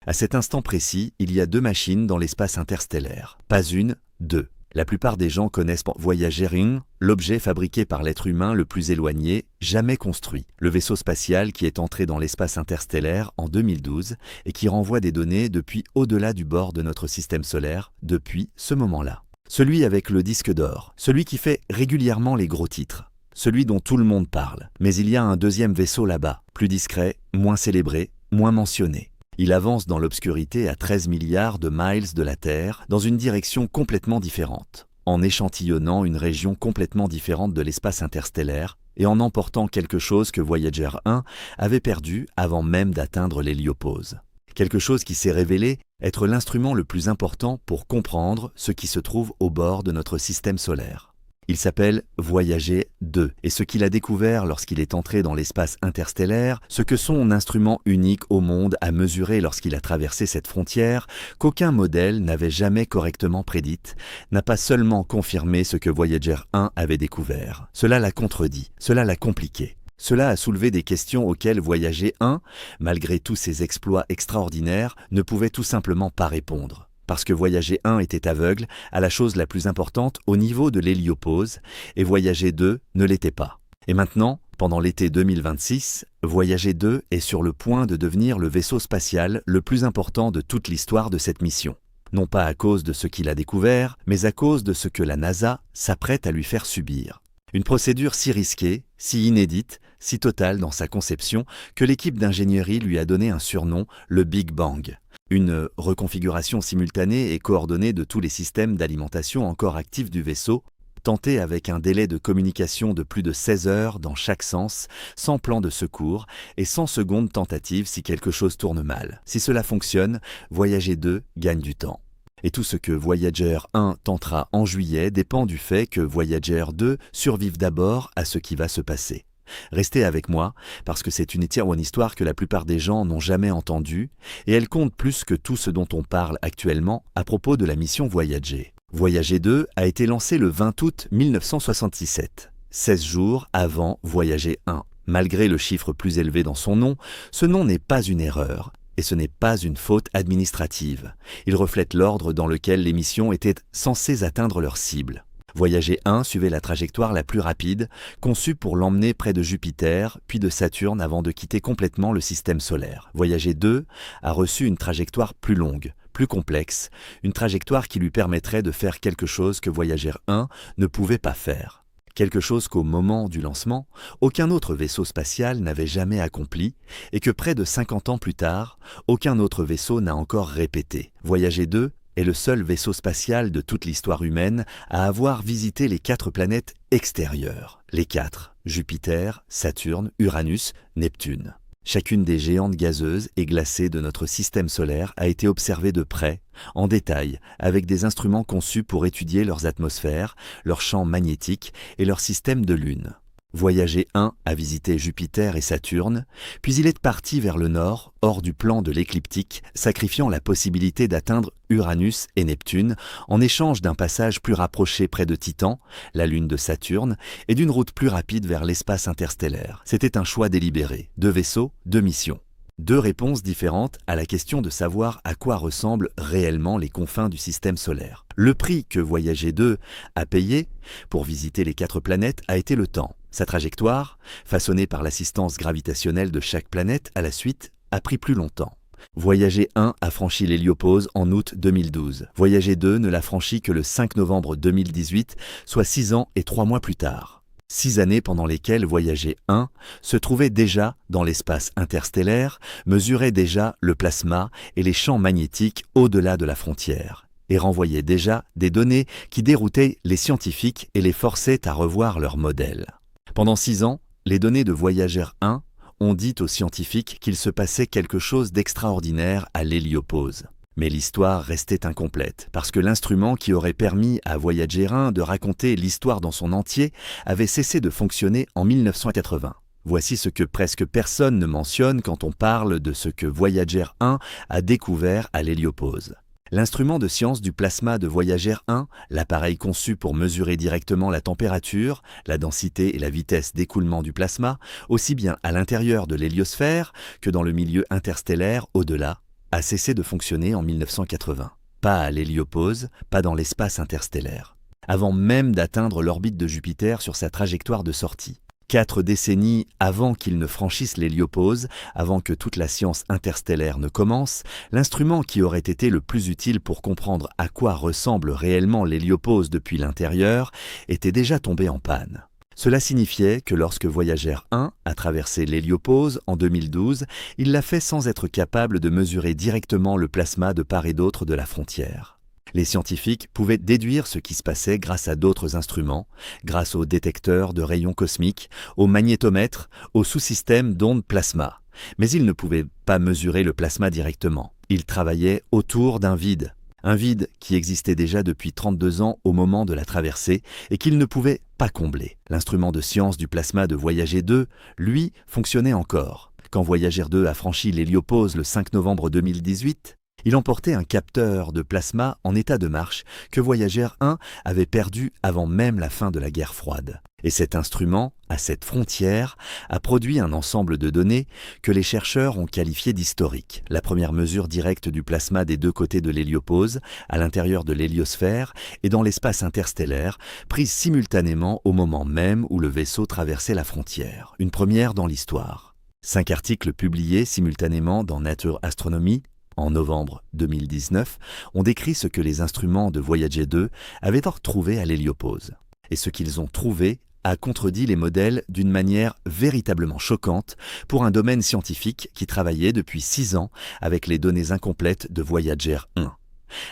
À cet instant précis, il y a 2 machines dans l'espace interstellaire. Pas une, 2. La plupart des gens connaissent Voyager 1, l'objet fabriqué par l'être humain le plus éloigné, jamais construit. Le vaisseau spatial qui est entré dans l'espace interstellaire en 2012 et qui renvoie des données depuis au-delà du bord de notre système solaire, depuis ce moment-là. Celui avec le disque d'or, celui qui fait régulièrement les gros titres, celui dont tout le monde parle. Mais il y a un deuxième vaisseau là-bas, plus discret, moins célébré, moins mentionné. Il avance dans l'obscurité à 13 milliards de miles de la Terre, dans une direction complètement différente, en échantillonnant une région complètement différente de l'espace interstellaire et en emportant quelque chose que Voyager 1 avait perdu avant même d'atteindre l'héliopause. Quelque chose qui s'est révélé être l'instrument le plus important pour comprendre ce qui se trouve au bord de notre système solaire. Il s'appelle Voyager 2, et ce qu'il a découvert lorsqu'il est entré dans l'espace interstellaire, ce que son instrument unique au monde a mesuré lorsqu'il a traversé cette frontière, qu'aucun modèle n'avait jamais correctement prédite, n'a pas seulement confirmé ce que Voyager 1 avait découvert. Cela l'a contredit, cela l'a compliqué. Cela a soulevé des questions auxquelles Voyager 1, malgré tous ses exploits extraordinaires, ne pouvait tout simplement pas répondre. Parce que Voyager 1 était aveugle à la chose la plus importante au niveau de l'héliopause, et Voyager 2 ne l'était pas. Et maintenant, pendant l'été 2026, Voyager 2 est sur le point de devenir le vaisseau spatial le plus important de toute l'histoire de cette mission. Non pas à cause de ce qu'il a découvert, mais à cause de ce que la NASA s'apprête à lui faire subir. Une procédure si risquée, si inédite, si totale dans sa conception, que l'équipe d'ingénierie lui a donné un surnom, le Big Bang. Une reconfiguration simultanée et coordonnée de tous les systèmes d'alimentation encore actifs du vaisseau, tentée avec un délai de communication de plus de 16 heures dans chaque sens, sans plan de secours et sans seconde tentative si quelque chose tourne mal. Si cela fonctionne, Voyager 2 gagne du temps. Et tout ce que Voyager 1 tentera en juillet dépend du fait que Voyager 2 survive d'abord à ce qui va se passer. Restez avec moi, parce que c'est une histoire que la plupart des gens n'ont jamais entendue, et elle compte plus que tout ce dont on parle actuellement à propos de la mission Voyager. Voyager 2 a été lancé le 20 août 1967, 16 jours avant Voyager 1. Malgré le chiffre plus élevé dans son nom, ce nom n'est pas une erreur. Et ce n'est pas une faute administrative. Il reflète l'ordre dans lequel les missions étaient censées atteindre leur cible. Voyager 1 suivait la trajectoire la plus rapide, conçue pour l'emmener près de Jupiter, puis de Saturne avant de quitter complètement le système solaire. Voyager 2 a reçu une trajectoire plus longue, plus complexe, une trajectoire qui lui permettrait de faire quelque chose que Voyager 1 ne pouvait pas faire. Quelque chose qu'au moment du lancement, aucun autre vaisseau spatial n'avait jamais accompli et que près de 50 ans plus tard, aucun autre vaisseau n'a encore répété. Voyager 2 est le seul vaisseau spatial de toute l'histoire humaine à avoir visité les 4 planètes extérieures. Les 4, Jupiter, Saturne, Uranus, Neptune. Chacune des géantes gazeuses et glacées de notre système solaire a été observée de près, en détail, avec des instruments conçus pour étudier leurs atmosphères, leurs champs magnétiques et leur système de lune. Voyager 1 a visité Jupiter et Saturne, puis il est parti vers le nord, hors du plan de l'écliptique, sacrifiant la possibilité d'atteindre Uranus et Neptune en échange d'un passage plus rapproché près de Titan, la lune de Saturne, et d'une route plus rapide vers l'espace interstellaire. C'était un choix délibéré, 2 vaisseaux, 2 missions. 2 réponses différentes à la question de savoir à quoi ressemblent réellement les confins du système solaire. Le prix que Voyager 2 a payé pour visiter les 4 planètes a été le temps. Sa trajectoire, façonnée par l'assistance gravitationnelle de chaque planète à la suite, a pris plus longtemps. Voyager 1 a franchi l'héliopause en août 2012. Voyager 2 ne l'a franchi que le 5 novembre 2018, soit 6 ans et 3 mois plus tard. 6 années pendant lesquelles Voyager 1 se trouvait déjà dans l'espace interstellaire, mesurait déjà le plasma et les champs magnétiques au-delà de la frontière, et renvoyait déjà des données qui déroutaient les scientifiques et les forçaient à revoir leurs modèles. Pendant 6 ans, les données de Voyager 1 ont dit aux scientifiques qu'il se passait quelque chose d'extraordinaire à l'héliopause. Mais l'histoire restait incomplète, parce que l'instrument qui aurait permis à Voyager 1 de raconter l'histoire dans son entier avait cessé de fonctionner en 1980. Voici ce que presque personne ne mentionne quand on parle de ce que Voyager 1 a découvert à l'héliopause. L'instrument de science du plasma de Voyager 1, l'appareil conçu pour mesurer directement la température, la densité et la vitesse d'écoulement du plasma, aussi bien à l'intérieur de l'héliosphère que dans le milieu interstellaire au-delà, a cessé de fonctionner en 1980. Pas à l'héliopause, pas dans l'espace interstellaire. Avant même d'atteindre l'orbite de Jupiter sur sa trajectoire de sortie. 4 décennies avant qu'il ne franchisse l'héliopause, avant que toute la science interstellaire ne commence, l'instrument qui aurait été le plus utile pour comprendre à quoi ressemble réellement l'héliopause depuis l'intérieur était déjà tombé en panne. Cela signifiait que lorsque Voyager 1 a traversé l'héliopause en 2012, il l'a fait sans être capable de mesurer directement le plasma de part et d'autre de la frontière. Les scientifiques pouvaient déduire ce qui se passait grâce à d'autres instruments, grâce aux détecteurs de rayons cosmiques, au magnétomètre, au sous-système d'ondes plasma. Mais ils ne pouvaient pas mesurer le plasma directement. Ils travaillaient autour d'un vide. Un vide qui existait déjà depuis 32 ans au moment de la traversée et qu'ils ne pouvaient pas combler. L'instrument de science du plasma de Voyager 2, lui, fonctionnait encore. Quand Voyager 2 a franchi l'héliopause le 5 novembre 2018, il emportait un capteur de plasma en état de marche que Voyager 1 avait perdu avant même la fin de la guerre froide. Et cet instrument, à cette frontière, a produit un ensemble de données que les chercheurs ont qualifié d'historiques. La première mesure directe du plasma des deux côtés de l'héliopause, à l'intérieur de l'héliosphère et dans l'espace interstellaire, prise simultanément au moment même où le vaisseau traversait la frontière. Une première dans l'histoire. 5 articles publiés simultanément dans Nature Astronomy, en novembre 2019, ont décrit ce que les instruments de Voyager 2 avaient retrouvé à l'héliopause. Et ce qu'ils ont trouvé a contredit les modèles d'une manière véritablement choquante pour un domaine scientifique qui travaillait depuis 6 ans avec les données incomplètes de Voyager 1.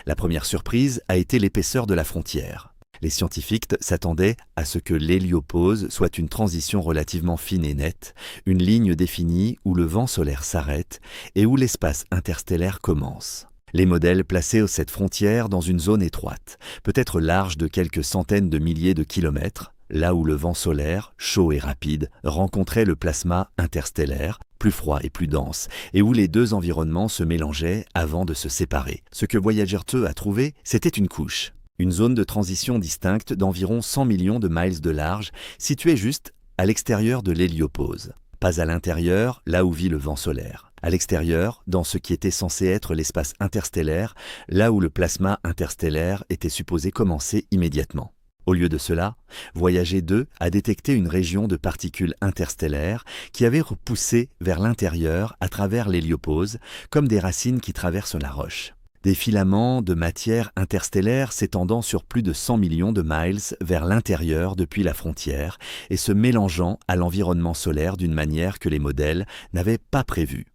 La première surprise a été l'épaisseur de la frontière. Les scientifiques s'attendaient à ce que l'héliopause soit une transition relativement fine et nette, une ligne définie où le vent solaire s'arrête et où l'espace interstellaire commence. Les modèles plaçaient cette frontière dans une zone étroite, peut-être large de quelques centaines de milliers de kilomètres, là où le vent solaire, chaud et rapide, rencontrait le plasma interstellaire, plus froid et plus dense, et où les deux environnements se mélangeaient avant de se séparer. Ce que Voyager 2 a trouvé, c'était une couche. Une zone de transition distincte d'environ 100 millions de miles de large, située juste à l'extérieur de l'héliopause. Pas à l'intérieur, là où vit le vent solaire. À l'extérieur, dans ce qui était censé être l'espace interstellaire, là où le plasma interstellaire était supposé commencer immédiatement. Au lieu de cela, Voyager 2 a détecté une région de particules interstellaires qui avaient repoussé vers l'intérieur à travers l'héliopause, comme des racines qui traversent la roche. Des filaments de matière interstellaire s'étendant sur plus de 100 millions de miles vers l'intérieur depuis la frontière et se mélangeant à l'environnement solaire d'une manière que les modèles n'avaient pas prévue.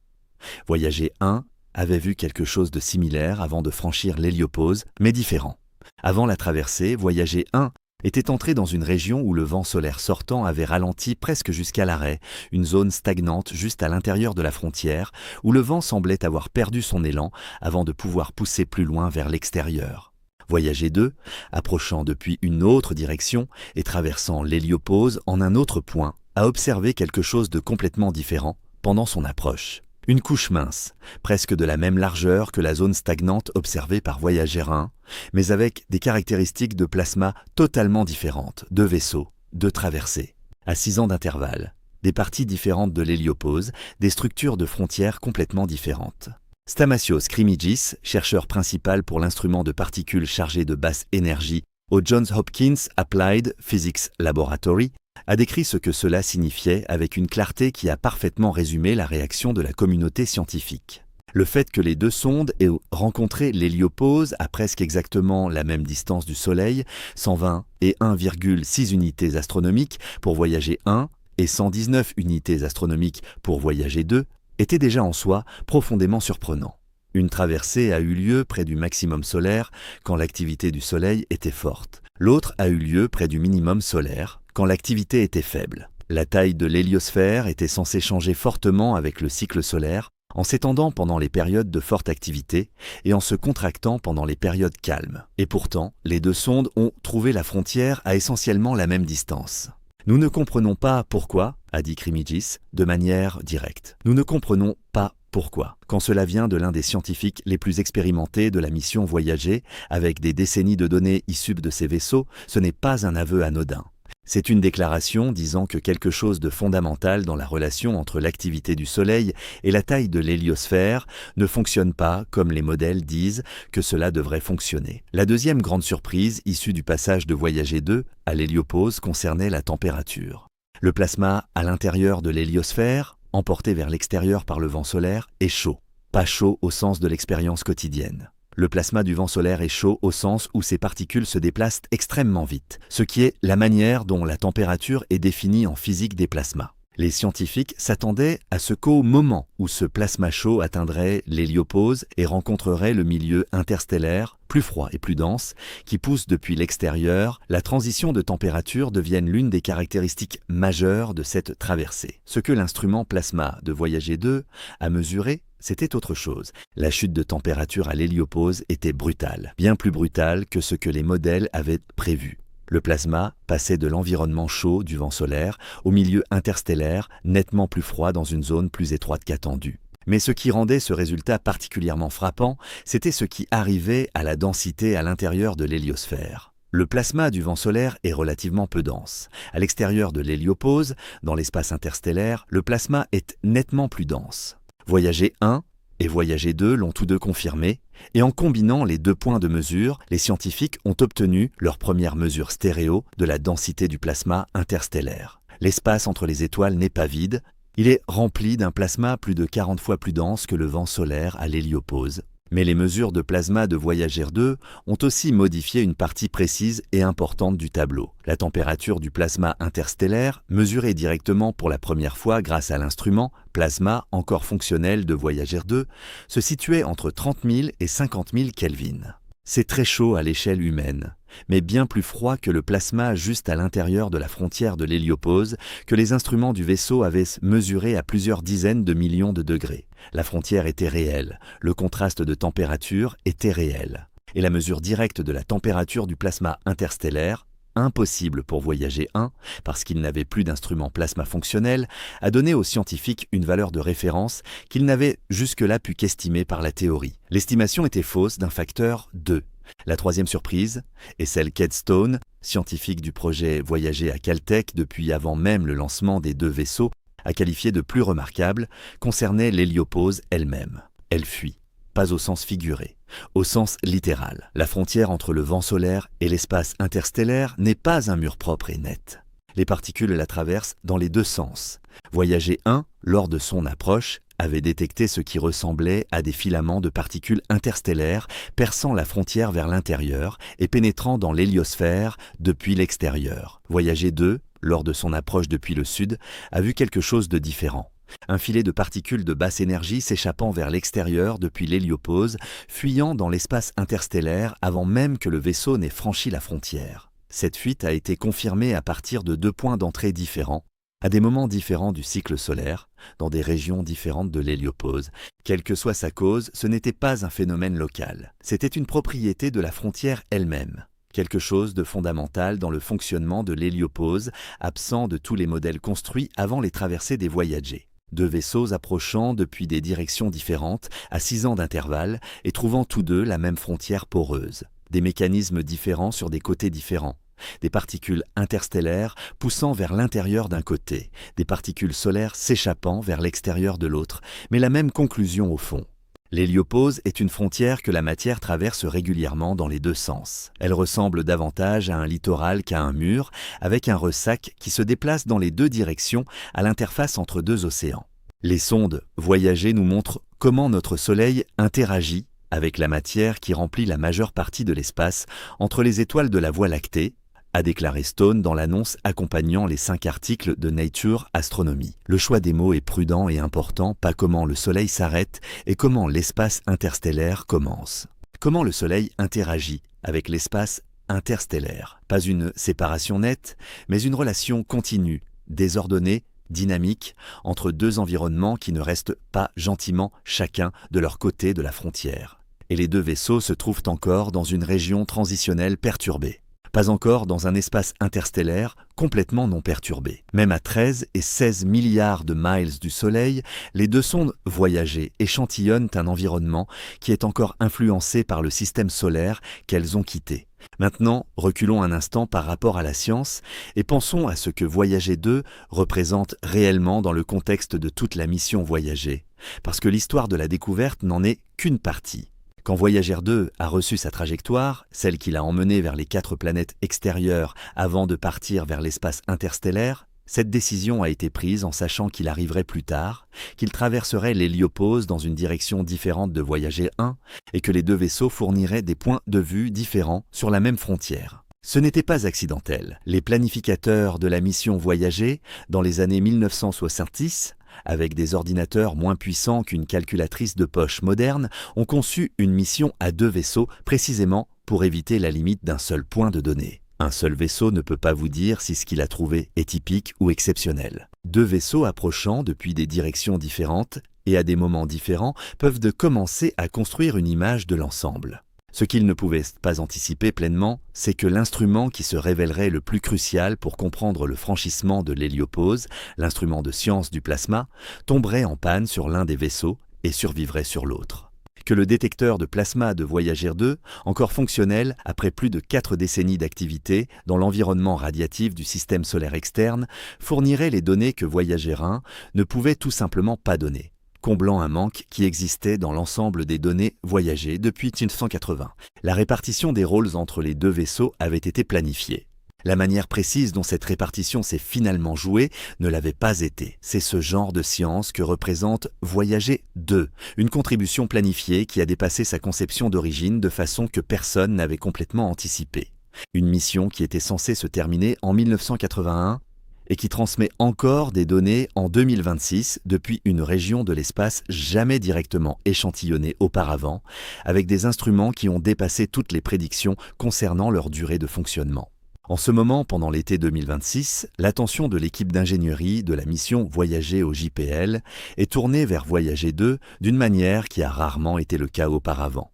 Voyager 1 avait vu quelque chose de similaire avant de franchir l'héliopause, mais différent. Avant la traversée, Voyager 1 était entré dans une région où le vent solaire sortant avait ralenti presque jusqu'à l'arrêt, une zone stagnante juste à l'intérieur de la frontière, où le vent semblait avoir perdu son élan avant de pouvoir pousser plus loin vers l'extérieur. Voyager 2, approchant depuis une autre direction et traversant l'héliopause en un autre point, a observé quelque chose de complètement différent pendant son approche. Une couche mince, presque de la même largeur que la zone stagnante observée par Voyager 1, mais avec des caractéristiques de plasma totalement différentes, de vaisseaux, de traversées. À 6 ans d'intervalle, des parties différentes de l'héliopause, des structures de frontières complètement différentes. Stamatios Krimidis, chercheur principal pour l'instrument de particules chargées de basse énergie au Johns Hopkins Applied Physics Laboratory, a décrit ce que cela signifiait avec une clarté qui a parfaitement résumé la réaction de la communauté scientifique. Le fait que les deux sondes aient rencontré l'héliopause à presque exactement la même distance du Soleil, 120 et 1,6 unités astronomiques pour Voyager 1 et 119 unités astronomiques pour Voyager 2, était déjà en soi profondément surprenant. Une traversée a eu lieu près du maximum solaire quand l'activité du Soleil était forte. L'autre a eu lieu près du minimum solaire quand l'activité était faible. La taille de l'héliosphère était censée changer fortement avec le cycle solaire, en s'étendant pendant les périodes de forte activité et en se contractant pendant les périodes calmes. Et pourtant, les deux sondes ont trouvé la frontière à essentiellement la même distance. Nous ne comprenons pas pourquoi, a dit Krimidis, de manière directe. Nous ne comprenons pas pourquoi. Quand cela vient de l'un des scientifiques les plus expérimentés de la mission Voyager, avec des décennies de données issues de ces vaisseaux, ce n'est pas un aveu anodin. C'est une déclaration disant que quelque chose de fondamental dans la relation entre l'activité du Soleil et la taille de l'héliosphère ne fonctionne pas comme les modèles disent que cela devrait fonctionner. La deuxième grande surprise issue du passage de Voyager 2 à l'héliopause concernait la température. Le plasma à l'intérieur de l'héliosphère, emporté vers l'extérieur par le vent solaire, est chaud. Pas chaud au sens de l'expérience quotidienne. Le plasma du vent solaire est chaud au sens où ses particules se déplacent extrêmement vite, ce qui est la manière dont la température est définie en physique des plasmas. Les scientifiques s'attendaient à ce qu'au moment où ce plasma chaud atteindrait l'héliopause et rencontrerait le milieu interstellaire, plus froid et plus dense, qui pousse depuis l'extérieur, la transition de température devienne l'une des caractéristiques majeures de cette traversée. Ce que l'instrument plasma de Voyager 2 a mesuré, c'était autre chose. La chute de température à l'héliopause était brutale, bien plus brutale que ce que les modèles avaient prévu. Le plasma passait de l'environnement chaud du vent solaire au milieu interstellaire, nettement plus froid dans une zone plus étroite qu'attendue. Mais ce qui rendait ce résultat particulièrement frappant, c'était ce qui arrivait à la densité à l'intérieur de l'héliosphère. Le plasma du vent solaire est relativement peu dense. À l'extérieur de l'héliopause, dans l'espace interstellaire, le plasma est nettement plus dense. Voyager 1 et Voyager 2 l'ont tous deux confirmé, et en combinant les deux points de mesure, les scientifiques ont obtenu leur première mesure stéréo de la densité du plasma interstellaire. L'espace entre les étoiles n'est pas vide, il est rempli d'un plasma plus de 40 fois plus dense que le vent solaire à l'héliopause. Mais les mesures de plasma de Voyager 2 ont aussi modifié une partie précise et importante du tableau. La température du plasma interstellaire, mesurée directement pour la première fois grâce à l'instrument plasma encore fonctionnel de Voyager 2, se situait entre 30 000 et 50 000 Kelvin. C'est très chaud à l'échelle humaine, mais bien plus froid que le plasma juste à l'intérieur de la frontière de l'héliopause que les instruments du vaisseau avaient mesuré à plusieurs dizaines de millions de degrés. La frontière était réelle, le contraste de température était réel. Et la mesure directe de la température du plasma interstellaire, impossible pour Voyager 1, parce qu'il n'avait plus d'instrument plasma fonctionnel, a donné aux scientifiques une valeur de référence qu'ils n'avaient jusque-là pu qu'estimer par la théorie. L'estimation était fausse d'un facteur 2. La troisième surprise, et celle qu'Ed Stone, scientifique du projet Voyager à Caltech depuis avant même le lancement des deux vaisseaux, a qualifié de plus remarquable, concernait l'héliopause elle-même. Elle fuit. Pas au sens figuré, au sens littéral. La frontière entre le vent solaire et l'espace interstellaire n'est pas un mur propre et net. Les particules la traversent dans les deux sens. Voyager 1, lors de son approche, avait détecté ce qui ressemblait à des filaments de particules interstellaires perçant la frontière vers l'intérieur et pénétrant dans l'héliosphère depuis l'extérieur. Voyager 2, lors de son approche depuis le sud, a vu quelque chose de différent. Un filet de particules de basse énergie s'échappant vers l'extérieur depuis l'héliopause, fuyant dans l'espace interstellaire avant même que le vaisseau n'ait franchi la frontière. Cette fuite a été confirmée à partir de deux points d'entrée différents, à des moments différents du cycle solaire, dans des régions différentes de l'héliopause. Quelle que soit sa cause, ce n'était pas un phénomène local. C'était une propriété de la frontière elle-même. Quelque chose de fondamental dans le fonctionnement de l'héliopause, absent de tous les modèles construits avant les traversées des Voyager. Deux vaisseaux approchant depuis des directions différentes, à 6 ans d'intervalle, et trouvant tous deux la même frontière poreuse. Des mécanismes différents sur des côtés différents. Des particules interstellaires poussant vers l'intérieur d'un côté, des particules solaires s'échappant vers l'extérieur de l'autre, mais la même conclusion au fond. L'héliopause est une frontière que la matière traverse régulièrement dans les deux sens. Elle ressemble davantage à un littoral qu'à un mur, avec un ressac qui se déplace dans les deux directions à l'interface entre deux océans. Les sondes Voyager nous montrent comment notre Soleil interagit avec la matière qui remplit la majeure partie de l'espace entre les étoiles de la Voie lactée, a déclaré Stone dans l'annonce accompagnant les 5 articles de Nature Astronomy. Le choix des mots est prudent et important, pas comment le Soleil s'arrête et comment l'espace interstellaire commence. Comment le Soleil interagit avec l'espace interstellaire. Pas une séparation nette, mais une relation continue, désordonnée, dynamique, entre deux environnements qui ne restent pas gentiment chacun de leur côté de la frontière. Et les deux vaisseaux se trouvent encore dans une région transitionnelle perturbée. Pas encore dans un espace interstellaire complètement non perturbé. Même à 13 et 16 milliards de miles du Soleil, les deux sondes Voyager échantillonnent un environnement qui est encore influencé par le système solaire qu'elles ont quitté. Maintenant, reculons un instant par rapport à la science et pensons à ce que Voyager 2 représente réellement dans le contexte de toute la mission Voyager, parce que l'histoire de la découverte n'en est qu'une partie. Quand Voyager 2 a reçu sa trajectoire, celle qui l'a emmené vers les 4 planètes extérieures avant de partir vers l'espace interstellaire, cette décision a été prise en sachant qu'il arriverait plus tard, qu'il traverserait l'héliopause dans une direction différente de Voyager 1 et que les deux vaisseaux fourniraient des points de vue différents sur la même frontière. Ce n'était pas accidentel. Les planificateurs de la mission Voyager, dans les années 1970, avec des ordinateurs moins puissants qu'une calculatrice de poche moderne, ont conçu une mission à 2 vaisseaux précisément pour éviter la limite d'un seul point de données. Un seul vaisseau ne peut pas vous dire si ce qu'il a trouvé est typique ou exceptionnel. 2 vaisseaux approchant depuis des directions différentes et à des moments différents peuvent commencer à construire une image de l'ensemble. Ce qu'ils ne pouvaient pas anticiper pleinement, c'est que l'instrument qui se révélerait le plus crucial pour comprendre le franchissement de l'héliopause, l'instrument de science du plasma, tomberait en panne sur l'un des vaisseaux et survivrait sur l'autre. Que le détecteur de plasma de Voyager 2, encore fonctionnel après plus de 4 décennies d'activité dans l'environnement radiatif du système solaire externe, fournirait les données que Voyager 1 ne pouvait tout simplement pas donner, comblant un manque qui existait dans l'ensemble des données voyagées depuis 1980. La répartition des rôles entre les 2 vaisseaux avait été planifiée. La manière précise dont cette répartition s'est finalement jouée ne l'avait pas été. C'est ce genre de science que représente Voyager 2, une contribution planifiée qui a dépassé sa conception d'origine de façon que personne n'avait complètement anticipée. Une mission qui était censée se terminer en 1981 et qui transmet encore des données en 2026 depuis une région de l'espace jamais directement échantillonnée auparavant, avec des instruments qui ont dépassé toutes les prédictions concernant leur durée de fonctionnement. En ce moment, pendant l'été 2026, l'attention de l'équipe d'ingénierie de la mission Voyager au JPL est tournée vers Voyager 2 d'une manière qui a rarement été le cas auparavant.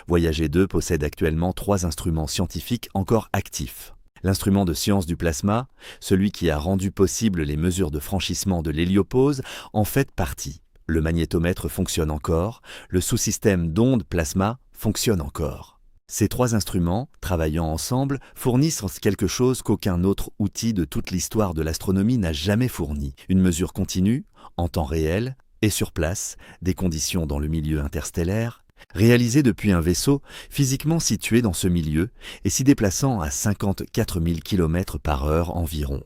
Voyager 2 possède actuellement 3 instruments scientifiques encore actifs. L'instrument de science du plasma, celui qui a rendu possible les mesures de franchissement de l'héliopause, en fait partie. Le magnétomètre fonctionne encore, le sous-système d'ondes plasma fonctionne encore. Ces 3 instruments, travaillant ensemble, fournissent quelque chose qu'aucun autre outil de toute l'histoire de l'astronomie n'a jamais fourni. Une mesure continue, en temps réel et sur place, des conditions dans le milieu interstellaire, réalisée depuis un vaisseau physiquement situé dans ce milieu et s'y déplaçant à 54 000 km/h environ.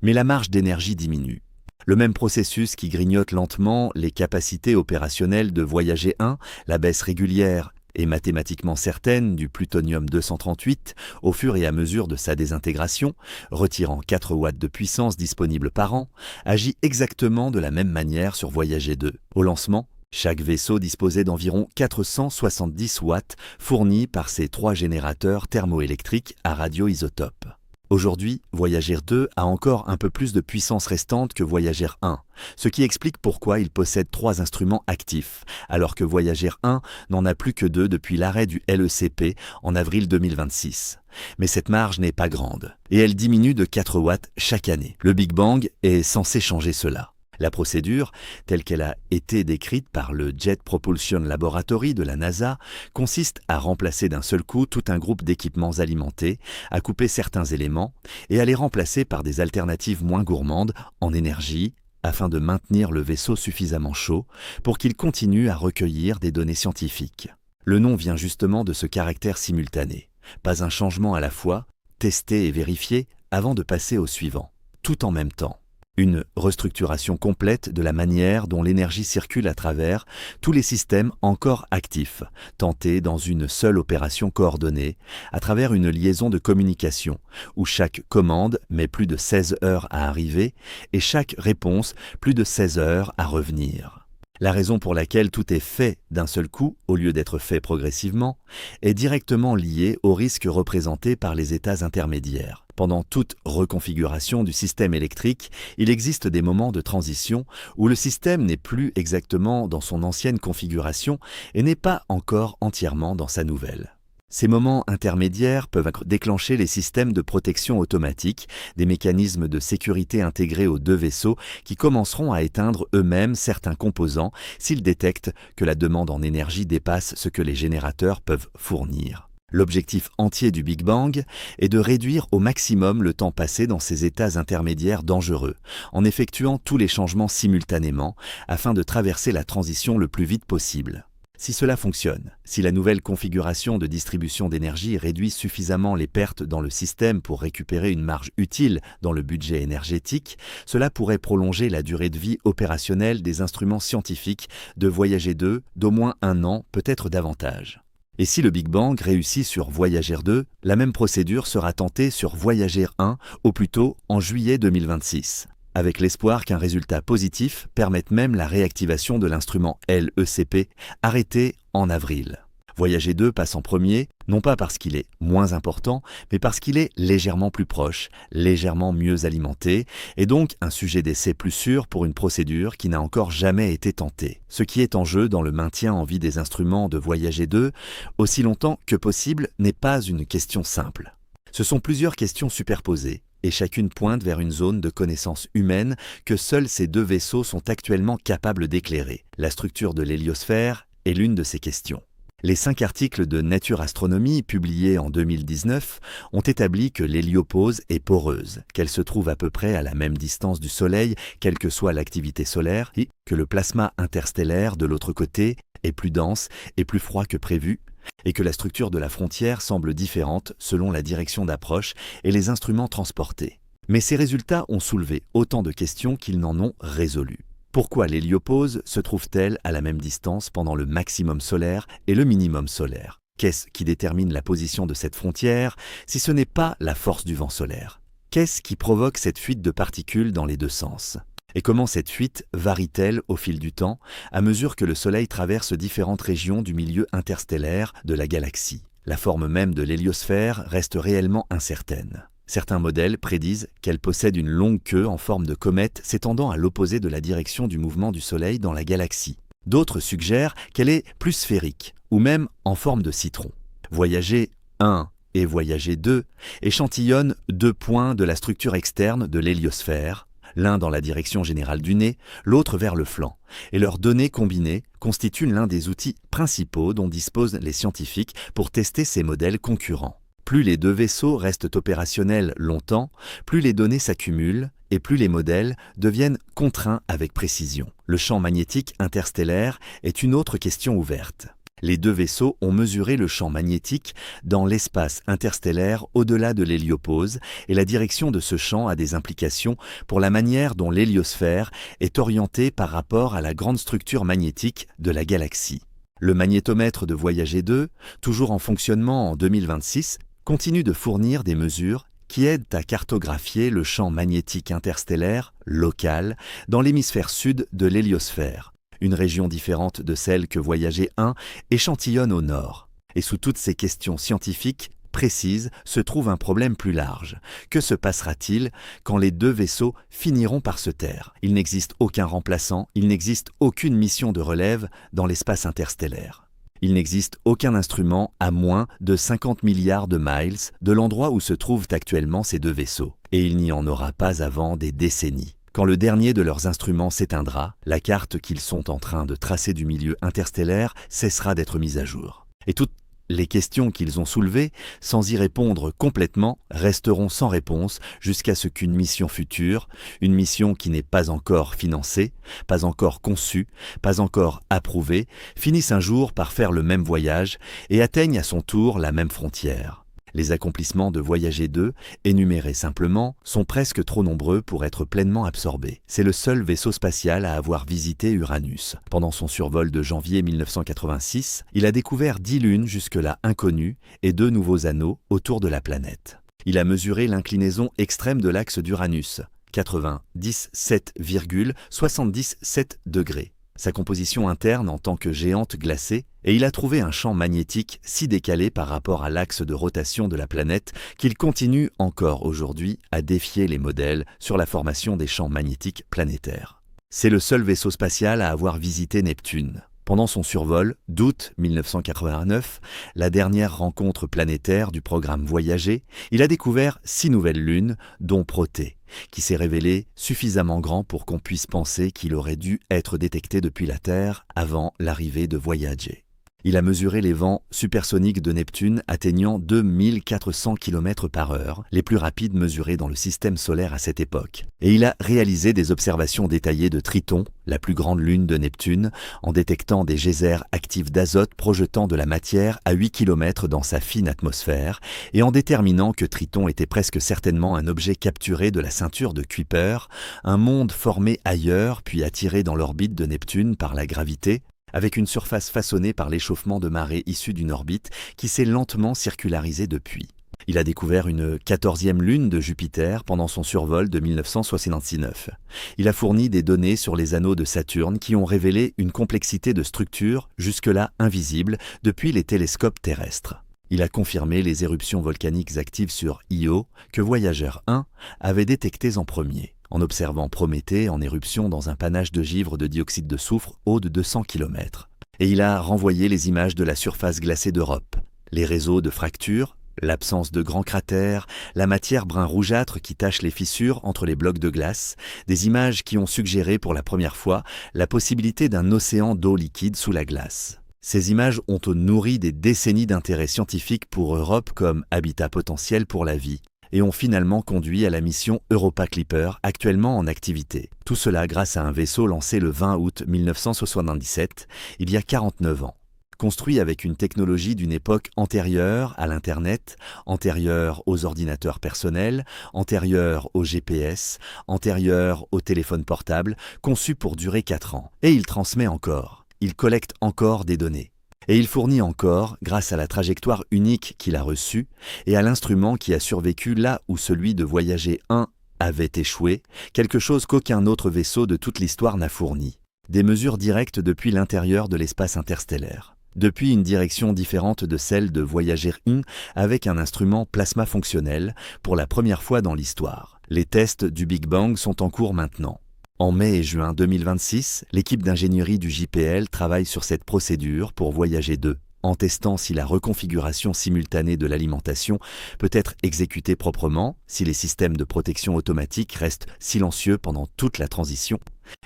Mais la marge d'énergie diminue. Le même processus qui grignote lentement les capacités opérationnelles de Voyager 1, la baisse régulière et mathématiquement certaine du plutonium-238 au fur et à mesure de sa désintégration, retirant 4 watts de puissance disponible par an, agit exactement de la même manière sur Voyager 2. Au lancement, chaque vaisseau disposait d'environ 470 watts fournis par ces 3 générateurs thermoélectriques à radioisotopes. Aujourd'hui, Voyager 2 a encore un peu plus de puissance restante que Voyager 1, ce qui explique pourquoi il possède 3 instruments actifs, alors que Voyager 1 n'en a plus que 2 depuis l'arrêt du LECP en avril 2026. Mais cette marge n'est pas grande, et elle diminue de 4 watts chaque année. Le Big Bang est censé changer cela. La procédure, telle qu'elle a été décrite par le Jet Propulsion Laboratory de la NASA, consiste à remplacer d'un seul coup tout un groupe d'équipements alimentés, à couper certains éléments et à les remplacer par des alternatives moins gourmandes en énergie, afin de maintenir le vaisseau suffisamment chaud pour qu'il continue à recueillir des données scientifiques. Le nom vient justement de ce caractère simultané. Pas un changement à la fois, testé et vérifié avant de passer au suivant, tout en même temps. Une restructuration complète de la manière dont l'énergie circule à travers tous les systèmes encore actifs, tentés dans une seule opération coordonnée, à travers une liaison de communication, où chaque commande met plus de 16 heures à arriver et chaque réponse plus de 16 heures à revenir. La raison pour laquelle tout est fait d'un seul coup, au lieu d'être fait progressivement, est directement liée au risque représenté par les états intermédiaires. Pendant toute reconfiguration du système électrique, il existe des moments de transition où le système n'est plus exactement dans son ancienne configuration et n'est pas encore entièrement dans sa nouvelle. Ces moments intermédiaires peuvent déclencher les systèmes de protection automatique, des mécanismes de sécurité intégrés aux deux vaisseaux qui commenceront à éteindre eux-mêmes certains composants s'ils détectent que la demande en énergie dépasse ce que les générateurs peuvent fournir. L'objectif entier du Big Bang est de réduire au maximum le temps passé dans ces états intermédiaires dangereux, en effectuant tous les changements simultanément afin de traverser la transition le plus vite possible. Si cela fonctionne, si la nouvelle configuration de distribution d'énergie réduit suffisamment les pertes dans le système pour récupérer une marge utile dans le budget énergétique, cela pourrait prolonger la durée de vie opérationnelle des instruments scientifiques de Voyager 2 d'au moins 1 an, peut-être davantage. Et si le Big Bang réussit sur Voyager 2, la même procédure sera tentée sur Voyager 1 au plus tôt en juillet 2026. Avec l'espoir qu'un résultat positif permette même la réactivation de l'instrument LECP, arrêté en avril. Voyager 2 passe en premier, non pas parce qu'il est moins important, mais parce qu'il est légèrement plus proche, légèrement mieux alimenté, et donc un sujet d'essai plus sûr pour une procédure qui n'a encore jamais été tentée. Ce qui est en jeu dans le maintien en vie des instruments de Voyager 2, aussi longtemps que possible, n'est pas une question simple. Ce sont plusieurs questions superposées, et chacune pointe vers une zone de connaissance humaine que seuls ces deux vaisseaux sont actuellement capables d'éclairer. La structure de l'héliosphère est l'une de ces questions. Les 5 articles de Nature Astronomy publiés en 2019 ont établi que l'héliopause est poreuse, qu'elle se trouve à peu près à la même distance du Soleil, quelle que soit l'activité solaire, et que le plasma interstellaire de l'autre côté est plus dense et plus froid que prévu, et que la structure de la frontière semble différente selon la direction d'approche et les instruments transportés. Mais ces résultats ont soulevé autant de questions qu'ils n'en ont résolu. Pourquoi l'héliopause se trouve-t-elle à la même distance pendant le maximum solaire et le minimum solaire? Qu'est-ce qui détermine la position de cette frontière si ce n'est pas la force du vent solaire? Qu'est-ce qui provoque cette fuite de particules dans les deux sens? Et comment cette fuite varie-t-elle au fil du temps, à mesure que le Soleil traverse différentes régions du milieu interstellaire de la galaxie? La forme même de l'héliosphère reste réellement incertaine. Certains modèles prédisent qu'elle possède une longue queue en forme de comète s'étendant à l'opposé de la direction du mouvement du Soleil dans la galaxie. D'autres suggèrent qu'elle est plus sphérique, ou même en forme de citron. Voyager 1 et Voyager 2 échantillonnent 2 points de la structure externe de l'héliosphère, l'un dans la direction générale du nez, l'autre vers le flanc, et leurs données combinées constituent l'un des outils principaux dont disposent les scientifiques pour tester ces modèles concurrents. Plus les deux vaisseaux restent opérationnels longtemps, plus les données s'accumulent et plus les modèles deviennent contraints avec précision. Le champ magnétique interstellaire est une autre question ouverte. Les deux vaisseaux ont mesuré le champ magnétique dans l'espace interstellaire au-delà de l'héliopause et la direction de ce champ a des implications pour la manière dont l'héliosphère est orientée par rapport à la grande structure magnétique de la galaxie. Le magnétomètre de Voyager 2, toujours en fonctionnement en 2026, continue de fournir des mesures qui aident à cartographier le champ magnétique interstellaire local dans l'hémisphère sud de l'héliosphère, une région différente de celle que Voyager 1 échantillonne au nord. Et sous toutes ces questions scientifiques précises se trouve un problème plus large. Que se passera-t-il quand les deux vaisseaux finiront par se taire? Il n'existe aucun remplaçant, il n'existe aucune mission de relève dans l'espace interstellaire. Il n'existe aucun instrument à moins de 50 milliards de miles de l'endroit où se trouvent actuellement ces deux vaisseaux. Et il n'y en aura pas avant des décennies. Quand le dernier de leurs instruments s'éteindra, la carte qu'ils sont en train de tracer du milieu interstellaire cessera d'être mise à jour. Et toutes les questions qu'ils ont soulevées, sans y répondre complètement, resteront sans réponse jusqu'à ce qu'une mission future, une mission qui n'est pas encore financée, pas encore conçue, pas encore approuvée, finisse un jour par faire le même voyage et atteigne à son tour la même frontière. Les accomplissements de Voyager 2, énumérés simplement, sont presque trop nombreux pour être pleinement absorbés. C'est le seul vaisseau spatial à avoir visité Uranus. Pendant son survol de janvier 1986, il a découvert 10 lunes jusque-là inconnues et 2 nouveaux anneaux autour de la planète. Il a mesuré l'inclinaison extrême de l'axe d'Uranus, 97,77 degrés. Sa composition interne en tant que géante glacée, et il a trouvé un champ magnétique si décalé par rapport à l'axe de rotation de la planète qu'il continue encore aujourd'hui à défier les modèles sur la formation des champs magnétiques planétaires. C'est le seul vaisseau spatial à avoir visité Neptune. Pendant son survol d'août 1989, la dernière rencontre planétaire du programme Voyager, il a découvert 6 nouvelles lunes, dont Protée, qui s'est révélé suffisamment grand pour qu'on puisse penser qu'il aurait dû être détecté depuis la Terre avant l'arrivée de Voyager. Il a mesuré les vents supersoniques de Neptune atteignant 2400 km/h, les plus rapides mesurés dans le système solaire à cette époque. Et il a réalisé des observations détaillées de Triton, la plus grande lune de Neptune, en détectant des geysers actifs d'azote projetant de la matière à 8 km dans sa fine atmosphère, et en déterminant que Triton était presque certainement un objet capturé de la ceinture de Kuiper, un monde formé ailleurs puis attiré dans l'orbite de Neptune par la gravité, avec une surface façonnée par l'échauffement de marée issu d'une orbite qui s'est lentement circularisée depuis. Il a découvert une 14e lune de Jupiter pendant son survol de 1979. Il a fourni des données sur les anneaux de Saturne qui ont révélé une complexité de structures jusque-là invisible depuis les télescopes terrestres. Il a confirmé les éruptions volcaniques actives sur Io que Voyager 1 avait détectées en premier, en observant Prométhée en éruption dans un panache de givre de dioxyde de soufre haut de 200 km. Et il a renvoyé les images de la surface glacée d'Europe, les réseaux de fractures, l'absence de grands cratères, la matière brun rougeâtre qui tache les fissures entre les blocs de glace, des images qui ont suggéré pour la première fois la possibilité d'un océan d'eau liquide sous la glace. Ces images ont nourri des décennies d'intérêt scientifique pour Europe comme habitat potentiel pour la vie, et ont finalement conduit à la mission Europa Clipper, actuellement en activité. Tout cela grâce à un vaisseau lancé le 20 août 1977, il y a 49 ans. Construit avec une technologie d'une époque antérieure à l'Internet, antérieure aux ordinateurs personnels, antérieure au GPS, antérieure au téléphone portable, conçu pour durer 4 ans. Et il transmet encore, il collecte encore des données. Et il fournit encore, grâce à la trajectoire unique qu'il a reçue et à l'instrument qui a survécu là où celui de Voyager 1 avait échoué, quelque chose qu'aucun autre vaisseau de toute l'histoire n'a fourni. Des mesures directes depuis l'intérieur de l'espace interstellaire. Depuis une direction différente de celle de Voyager 1 avec un instrument plasma fonctionnel pour la première fois dans l'histoire. Les tests du Big Bang sont en cours maintenant. En mai et juin 2026, l'équipe d'ingénierie du JPL travaille sur cette procédure pour Voyager 2, en testant si la reconfiguration simultanée de l'alimentation peut être exécutée proprement, si les systèmes de protection automatique restent silencieux pendant toute la transition,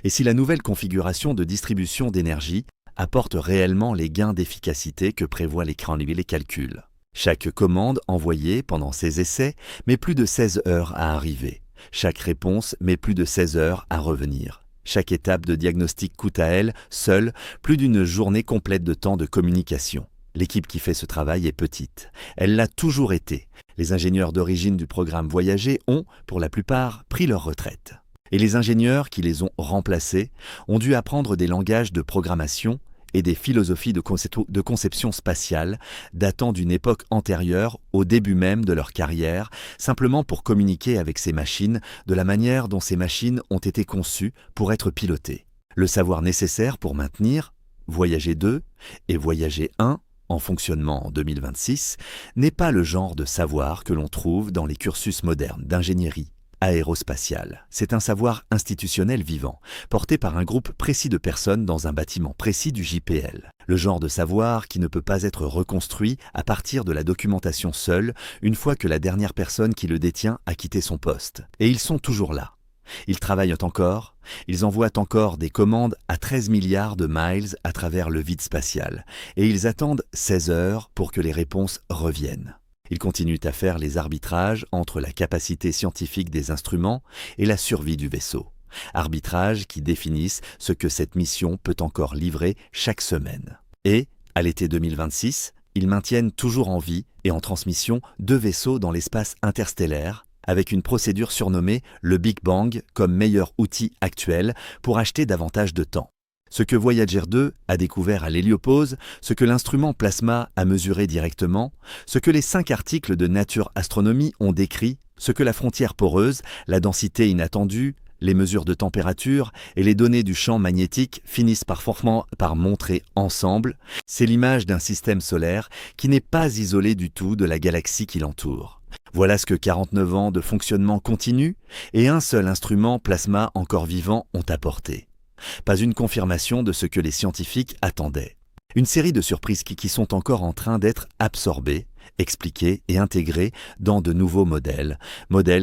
et si la nouvelle configuration de distribution d'énergie apporte réellement les gains d'efficacité que prévoit l'écran les calculs. Chaque commande envoyée pendant ces essais met plus de 16 heures à arriver. Chaque réponse met plus de 16 heures à revenir. Chaque étape de diagnostic coûte à elle, seule, plus d'une journée complète de temps de communication. L'équipe qui fait ce travail est petite. Elle l'a toujours été. Les ingénieurs d'origine du programme Voyager ont, pour la plupart, pris leur retraite. Et les ingénieurs qui les ont remplacés ont dû apprendre des langages de programmation et des philosophies de conception spatiale datant d'une époque antérieure au début même de leur carrière, simplement pour communiquer avec ces machines de la manière dont ces machines ont été conçues pour être pilotées. Le savoir nécessaire pour maintenir Voyager 2 et Voyager 1 en fonctionnement en 2026 n'est pas le genre de savoir que l'on trouve dans les cursus modernes d'ingénierie aérospatiale. C'est un savoir institutionnel vivant, porté par un groupe précis de personnes dans un bâtiment précis du JPL. Le genre de savoir qui ne peut pas être reconstruit à partir de la documentation seule, une fois que la dernière personne qui le détient a quitté son poste. Et ils sont toujours là. Ils travaillent encore, ils envoient encore des commandes à 13 milliards de miles à travers le vide spatial, et ils attendent 16 heures pour que les réponses reviennent. Ils continuent à faire les arbitrages entre la capacité scientifique des instruments et la survie du vaisseau. Arbitrages qui définissent ce que cette mission peut encore livrer chaque semaine. Et, à l'été 2026, ils maintiennent toujours en vie et en transmission 2 vaisseaux dans l'espace interstellaire, avec une procédure surnommée le Big Bang comme meilleur outil actuel pour acheter davantage de temps. Ce que Voyager 2 a découvert à l'héliopause, ce que l'instrument Plasma a mesuré directement, ce que les 5 articles de Nature Astronomie ont décrit, ce que la frontière poreuse, la densité inattendue, les mesures de température et les données du champ magnétique finissent par montrer ensemble, c'est l'image d'un système solaire qui n'est pas isolé du tout de la galaxie qui l'entoure. Voilà ce que 49 ans de fonctionnement continu et un seul instrument Plasma encore vivant ont apporté. Pas une confirmation de ce que les scientifiques attendaient. Une série de surprises qui sont encore en train d'être absorbées, expliquées et intégrées dans de nouveaux modèles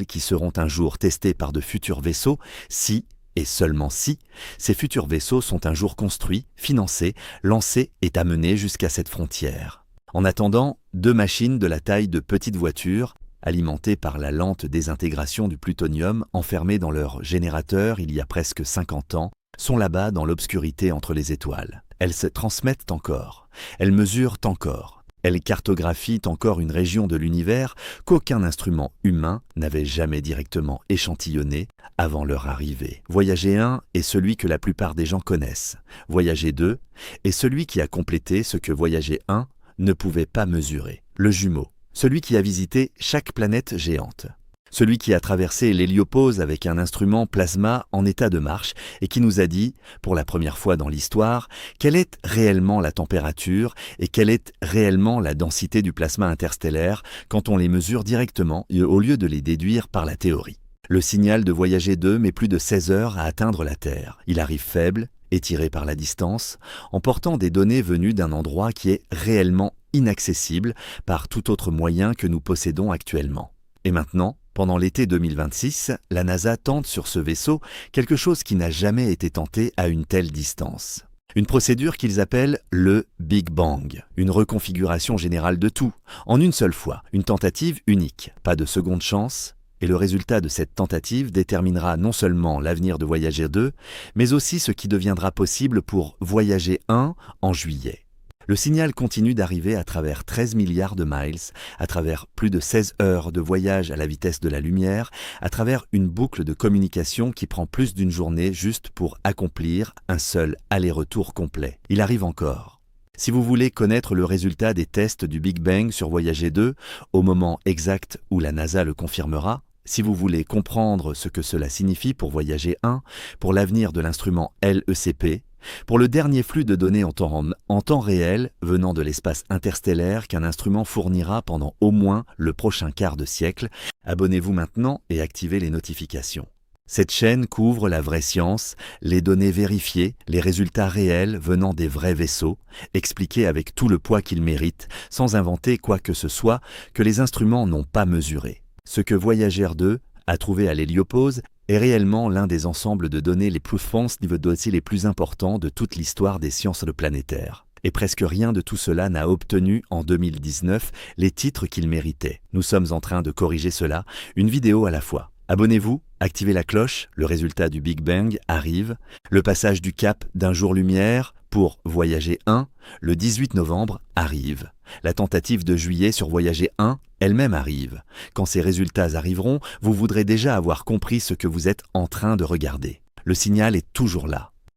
qui seront un jour testés par de futurs vaisseaux si, et seulement si, ces futurs vaisseaux sont un jour construits, financés, lancés et amenés jusqu'à cette frontière. En attendant, 2 machines de la taille de petites voitures, alimentées par la lente désintégration du plutonium enfermé dans leur générateur il y a presque 50 ans, sont là-bas dans l'obscurité entre les étoiles. Elles se transmettent encore, elles mesurent encore, elles cartographient encore une région de l'univers qu'aucun instrument humain n'avait jamais directement échantillonné avant leur arrivée. Voyager 1 est celui que la plupart des gens connaissent. Voyager 2 est celui qui a complété ce que Voyager 1 ne pouvait pas mesurer. Le jumeau, celui qui a visité chaque planète géante. Celui qui a traversé l'héliopause avec un instrument plasma en état de marche et qui nous a dit, pour la première fois dans l'histoire, quelle est réellement la température et quelle est réellement la densité du plasma interstellaire quand on les mesure directement au lieu de les déduire par la théorie. Le signal de Voyager 2 met plus de 16 heures à atteindre la Terre. Il arrive faible, étiré par la distance, en portant des données venues d'un endroit qui est réellement inaccessible par tout autre moyen que nous possédons actuellement. Et maintenant, pendant l'été 2026, la NASA tente sur ce vaisseau quelque chose qui n'a jamais été tenté à une telle distance. Une procédure qu'ils appellent le Big Bang, une reconfiguration générale de tout, en une seule fois, une tentative unique, pas de seconde chance, et le résultat de cette tentative déterminera non seulement l'avenir de Voyager 2, mais aussi ce qui deviendra possible pour Voyager 1 en juillet. Le signal continue d'arriver à travers 13 milliards de miles, à travers plus de 16 heures de voyage à la vitesse de la lumière, à travers une boucle de communication qui prend plus d'une journée juste pour accomplir un seul aller-retour complet. Il arrive encore. Si vous voulez connaître le résultat des tests du Big Bang sur Voyager 2, au moment exact où la NASA le confirmera, si vous voulez comprendre ce que cela signifie pour Voyager 1, pour l'avenir de l'instrument LECP, pour le dernier flux de données en temps réel venant de l'espace interstellaire qu'un instrument fournira pendant au moins le prochain quart de siècle, abonnez-vous maintenant et activez les notifications. Cette chaîne couvre la vraie science, les données vérifiées, les résultats réels venant des vrais vaisseaux, expliqués avec tout le poids qu'ils méritent, sans inventer quoi que ce soit que les instruments n'ont pas mesuré. Ce que Voyager 2 a trouvé à l'héliopause est réellement l'un des ensembles de données les plus fonces niveau dossier les plus importants de toute l'histoire des sciences planétaires. Et presque rien de tout cela n'a obtenu en 2019 les titres qu'il méritait. Nous sommes en train de corriger cela, une vidéo à la fois. Abonnez-vous, activez la cloche, le résultat du Big Bang arrive, le passage du cap d'un jour-lumière pour Voyager 1, le 18 novembre, arrive. La tentative de juillet sur Voyager 1 elle-même arrive. Quand ces résultats arriveront, vous voudrez déjà avoir compris ce que vous êtes en train de regarder. Le signal est toujours là.